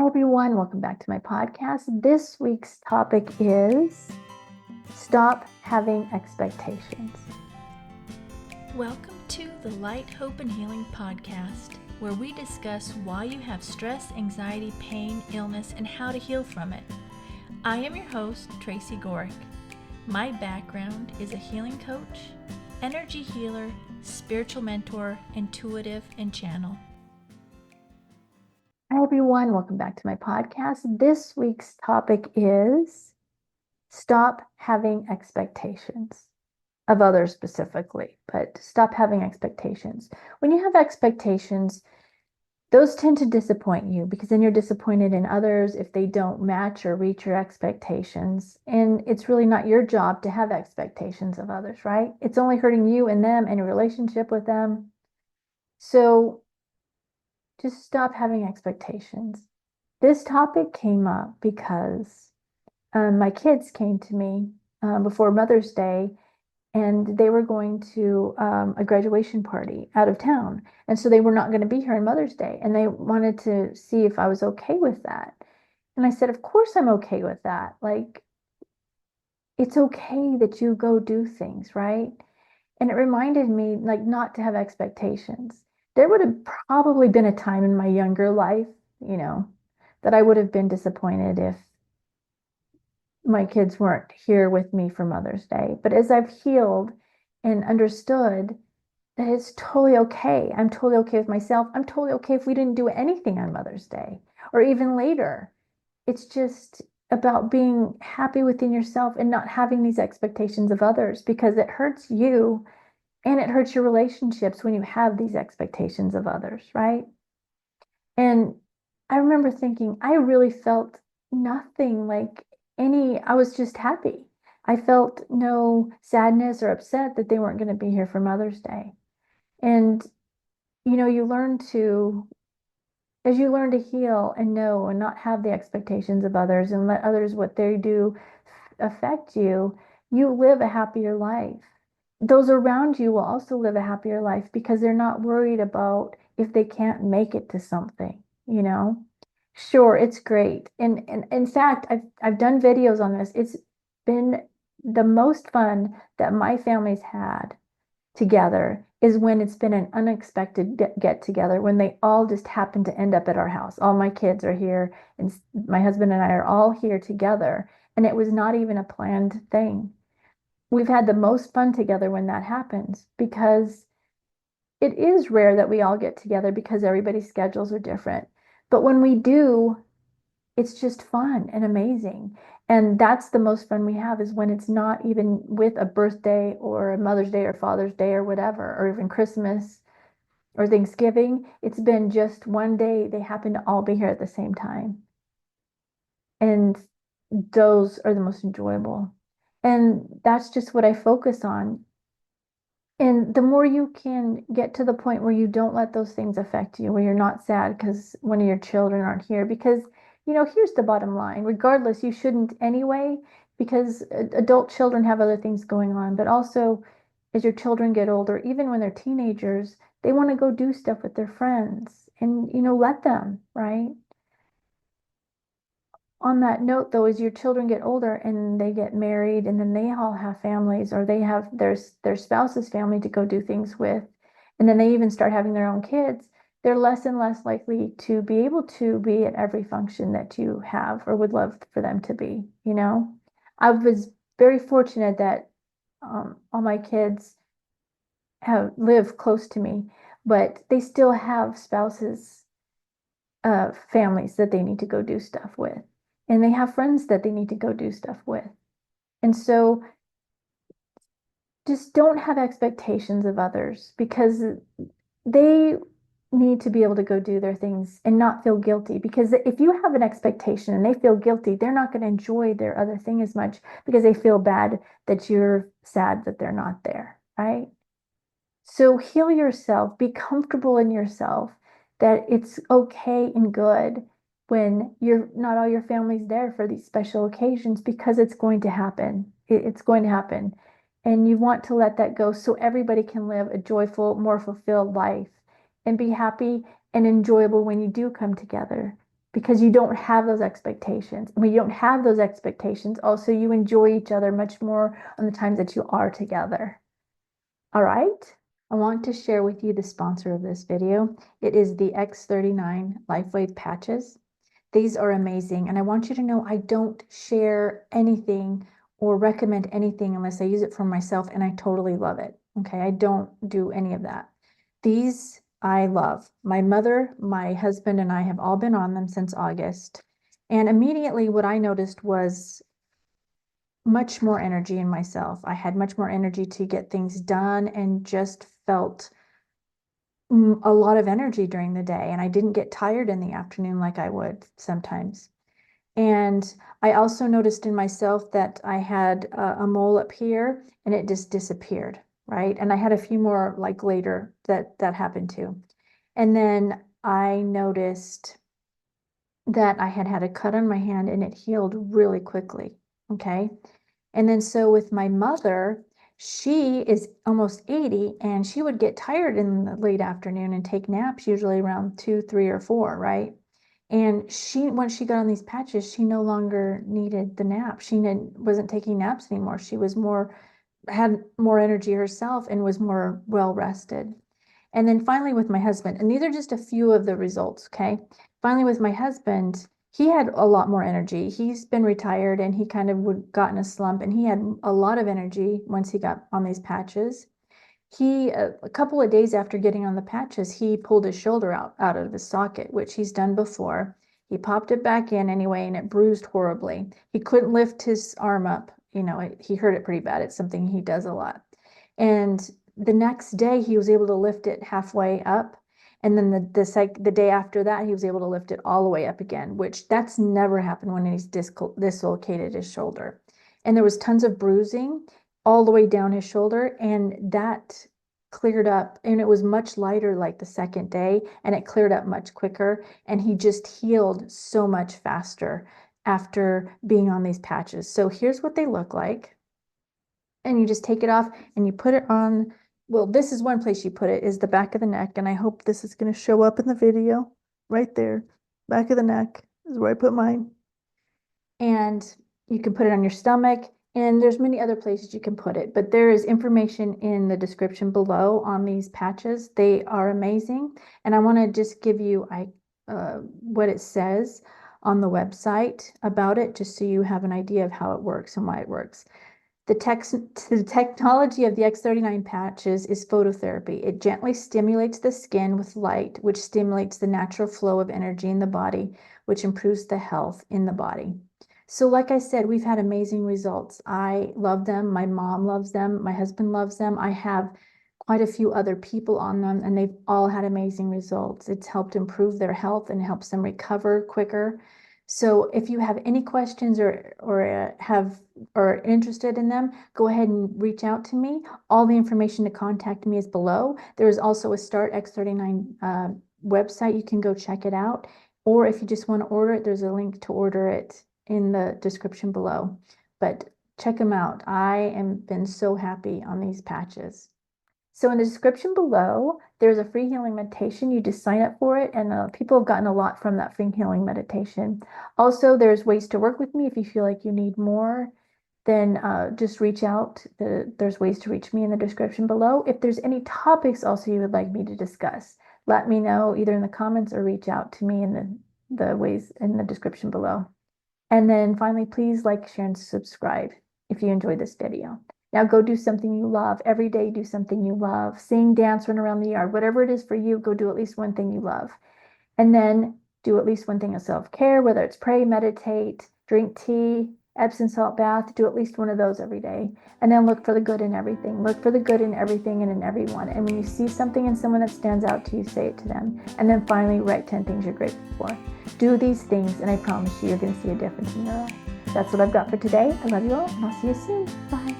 Hi, everyone. Welcome back to my podcast. This week's topic is stop having expectations. Welcome to the Light, Hope, and Healing podcast, where we discuss why you have stress, anxiety, pain, illness, and how to heal from it. I am your host, Tracy Gohrick. My background is a healing coach, energy healer, spiritual mentor, intuitive, and channel. Hi, everyone. Welcome back to my podcast. This week's topic is stop having expectations of others specifically, but stop having expectations. When you have expectations, those tend to disappoint you because then you're disappointed in others if they don't match or reach your expectations. And it's really not your job to have expectations of others, right? It's only hurting you and them and your relationship with them. So just stop having expectations. This topic came up because my kids came to me before Mother's Day, and they were going to a graduation party out of town. And so they were not going to be here on Mother's Day. And they wanted to see if I was okay with that. And I said, of course I'm okay with that. Like, it's okay that you go do things, right? And it reminded me, like, not to have expectations. There would have probably been a time in my younger life, that I would have been disappointed if my kids weren't here with me for Mother's Day. But as I've healed and understood that it's totally okay, I'm totally okay with myself. I'm totally okay if we didn't do anything on Mother's Day or even later. It's just about being happy within yourself and not having these expectations of others, because it hurts you and it hurts your relationships when you have these expectations of others, right? And I remember thinking, I really felt nothing like I was just happy. I felt no sadness or upset that they weren't going to be here for Mother's Day. And, you learn to, as you learn to heal and know and not have the expectations of others and let others, what they do affect you, you live a happier life. Those around you will also live a happier life because they're not worried about if they can't make it to something. Sure, it's great. And in fact, I've done videos on this. It's been the most fun that my family's had together is when it's been an unexpected get together, when they all just happen to end up at our house. All my kids are here, and my husband and I are all here together. And it was not even a planned thing. We've had the most fun together when that happens, because it is rare that we all get together because everybody's schedules are different. But when we do, it's just fun and amazing. And that's the most fun we have, is when it's not even with a birthday or a Mother's Day or Father's Day or whatever, or even Christmas or Thanksgiving. It's been just one day. They happen to all be here at the same time. And those are the most enjoyable. And that's just what I focus on. And the more you can get to the point where you don't let those things affect you, where you're not sad because one of your children aren't here, because, here's the bottom line. Regardless, you shouldn't anyway, because adult children have other things going on. But also, as your children get older, even when they're teenagers, they want to go do stuff with their friends, and, let them, right? On that note, though, as your children get older and they get married, and then they all have families, or they have their spouse's family to go do things with, and then they even start having their own kids, they're less and less likely to be able to be at every function that you have or would love for them to be. I was very fortunate that all my kids have live close to me, but they still have spouses, families that they need to go do stuff with. And they have friends that they need to go do stuff with. And so just don't have expectations of others, because they need to be able to go do their things and not feel guilty. Because if you have an expectation and they feel guilty, they're not going to enjoy their other thing as much, because they feel bad that you're sad that they're not there, right? So heal yourself, be comfortable in yourself, that it's okay and good when you're not all your family's there for these special occasions, because it's going to happen. It's going to happen. And you want to let that go so everybody can live a joyful, more fulfilled life and be happy and enjoyable when you do come together. because you don't have those expectations. When you don't have those expectations, also you enjoy each other much more on the times that you are together. All right. I want to share with you the sponsor of this video. It is the X39 Lifewave patches. These are amazing. And I want you to know I don't share anything or recommend anything unless I use it for myself and I totally love it. Okay. I don't do any of that. These I love. My mother, my husband, and I have all been on them since August. And immediately what I noticed was much more energy in myself. I had much more energy to get things done and just felt a lot of energy during the day. And I didn't get tired in the afternoon like I would sometimes. And I also noticed in myself that I had a mole up here and it just disappeared, right? And I had a few more like later that happened too. And then I noticed that I had a cut on my hand and it healed really quickly. Okay. And then so with my mother, she is almost 80 and she would get tired in the late afternoon and take naps usually around 2, 3, or 4, right? And once she got on these patches, she no longer needed the nap. She wasn't taking naps anymore. She was had more energy herself and was more well rested. And then finally with my husband, and these are just a few of the results, okay? Finally with my husband, he had a lot more energy. He's been retired and he kind of got in a slump and he had a lot of energy once he got on these patches. A couple of days after getting on the patches, he pulled his shoulder out of his socket, which he's done before. He popped it back in anyway and it bruised horribly. He couldn't lift his arm up. He hurt it pretty bad. It's something he does a lot. And the next day he was able to lift it halfway up. And then the day after that, he was able to lift it all the way up again, which that's never happened when he's dislocated his shoulder. And there was tons of bruising all the way down his shoulder, and that cleared up. And it was much lighter like the second day, and it cleared up much quicker. And he just healed so much faster after being on these patches. So here's what they look like. And you just take it off and you put it on. Well, this is one place you put it, is the back of the neck. And I hope this is going to show up in the video right there. Back of the neck is where I put mine. And you can put it on your stomach. And there's many other places you can put it. But there is information in the description below on these patches. They are amazing. And I want to just give you what it says on the website about it, just so you have an idea of how it works and why it works. The technology of the X39 patches is phototherapy. It gently stimulates the skin with light, which stimulates the natural flow of energy in the body, which improves the health in the body. So like I said, we've had amazing results. I love them. My mom loves them. My husband loves them. I have quite a few other people on them, and they've all had amazing results. It's helped improve their health and helps them recover quicker. So if you have any questions or are interested in them, go ahead and reach out to me. All the information to contact me is below. There is also a Start X39 website. You can go check it out. Or if you just want to order it, there's a link to order it in the description below. But check them out. I have been so happy on these patches. So in the description below, there's a free healing meditation. You just sign up for it, and people have gotten a lot from that free healing meditation. Also, there's ways to work with me. If you feel like you need more, then just reach out. There's ways to reach me in the description below. If there's any topics also you would like me to discuss, let me know either in the comments or reach out to me in the ways in the description below. And then finally, please like, share, and subscribe if you enjoyed this video. Now go do something you love. Every day, do something you love. Sing, dance, run around the yard. Whatever it is for you, go do at least one thing you love. And then do at least one thing of self-care, whether it's pray, meditate, drink tea, Epsom salt bath. Do at least one of those every day. And then look for the good in everything. Look for the good in everything and in everyone. And when you see something in someone that stands out to you, say it to them. And then finally, write 10 things you're grateful for. Do these things, and I promise you're going to see a difference in your life. That's what I've got for today. I love you all, and I'll see you soon. Bye.